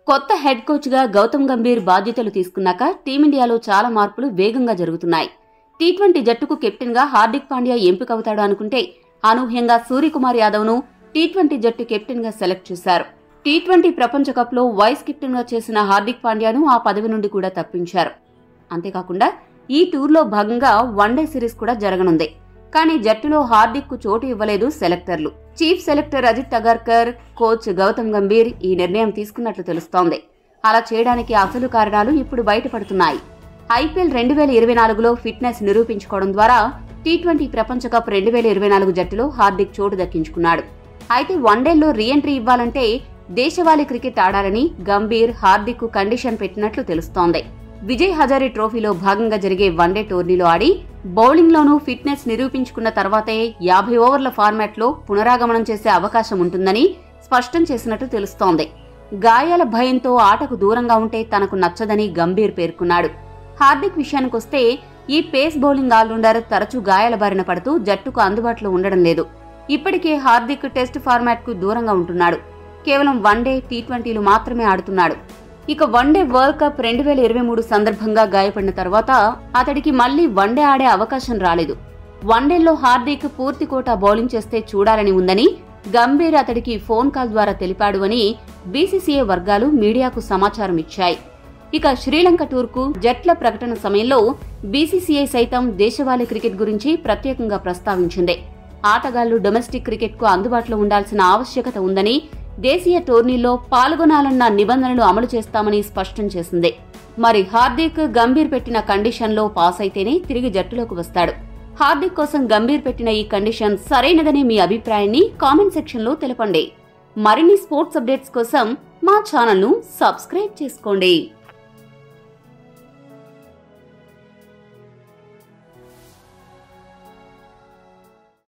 కొత్త head coach గా గౌతమ్ గంభీర్ బాధ్యతలు తీసుకున్నాక టీమిండియాలో చాలా మార్పులు వేగంగా జరుగుతున్నాయి. టీ20 జట్టుకు కెప్టెన్ గా హార్దిక్ పాండ్యా ఎంపికవుతాడు అనుకుంటే అనూహ్యంగా సూర్యకుమార్ యాదవ్ ను టీ20 జట్టు కెప్టెన్ గా సెలెక్ట్ చేశారు. టీ20 ప్రపంచ కప్ లో వైస్ కెప్టెన్ గా చేసిన హార్దిక్ పాండ్యాను ఆ పదవి నుండి కూడా తప్పించారు. అంతేకాకుండా ఈ టూర్లో భాగంగా వన్డే సిరీస్ కూడా జరగనుంది. కానీ జట్టులో హార్దిక్ కు చోటు ఇవ్వలేదు సెలెక్టర్లు. Chief selector Ajit Agarkar, coach Gautam Gambhir ఈ నిర్ణయం తీసుకున్నట్లు తెలుస్తోంది. అలా చేయడానికి అసలు కారణాలు ఇప్పుడు బయటపడుతున్నాయి. ఐపీఎల్ 2024లో ఫిట్నెస్ నిరూపించుకోవడం ద్వారా టీ20 ప్రపంచ కప్ 2024 జట్టులో హార్దిక్ చోటు దక్కించుకున్నాడు. అయితే వన్డేల్లో రీఎంట్రీ ఇవ్వాలంటే దేశవాళీ క్రికెట్ ఆడాలని గంభీర్ హార్దిక్ కు కండిషన్ పెట్టినట్లు తెలుస్తోంది. విజయ్ హజారే ట్రోఫీలో భాగంగా జరిగే వన్డే టోర్నీలో ఆడి బౌలింగ్ లోనూ ఫిట్నెస్ నిరూపించుకున్న తర్వాతే 50 ఓవర్ల ఫార్మాట్ లో పునరాగమనం చేసే అవకాశం ఉంటుందని స్పష్టం చేసినట్టు తెలుస్తోంది. గాయాల భయంతో ఆటకు దూరంగా ఉంటే తనకు నచ్చదని గంభీర్ పేర్కొన్నాడు. హార్దిక్ విషయానికొస్తే ఈ పేస్ బౌలింగ్ ఆల్రౌండర్ తరచూ గాయాల బారిన పడుతూ జట్టుకు అందుబాటులో ఉండడం లేదు. ఇప్పటికే హార్దిక్ టెస్ట్ ఫార్మాట్ కు దూరంగా ఉంటున్నాడు. కేవలం వన్డే, టీ20లు మాత్రమే ఆడుతున్నాడు. ఇక వన్డే వరల్డ్ కప్ 2023 సందర్భంగా గాయపడిన తర్వాత అతడికి మళ్లీ వన్డే ఆడే అవకాశం రాలేదు. వన్డేల్లో హార్దిక్ పూర్తి కోటా బౌలింగ్ చేస్తే చూడాలని ఉందని గంభీర్ అతడికి ఫోన్ కాల్ ద్వారా తెలిపాడు అని బీసీసీఐ వర్గాలు మీడియాకు సమాచారం ఇచ్చాయి. ఇక శ్రీలంక టూర్కు జట్ల ప్రకటన సమయంలో బీసీసీఐ సైతం దేశవాళీ క్రికెట్ గురించి ప్రత్యేకంగా ప్రస్తావించింది. ఆటగాళ్లు డొమెస్టిక్ క్రికెట్ కు అందుబాటులో ఉండాల్సిన ఆవశ్యకత ఉందని, దేశీయ టోర్నీల్లో పాల్గొనాలన్న నిబంధనలు అమలు చేస్తామని స్పష్టం చేసింది. మరి హార్దిక్ గంభీర్ పెట్టిన కండిషన్లో పాస్ అయితేనే తిరిగి జట్టులోకి వస్తాడు. హార్దిక్ కోసం గంభీర్ పెట్టిన ఈ కండిషన్ సరైనదనే మీ అభిప్రాయాన్ని కామెంట్ సెక్షన్లో తెలపండి. మరిన్ని స్పోర్ట్స్ అప్డేట్స్ కోసం మా ఛానల్ను సబ్స్క్రైబ్ చేసుకోండి.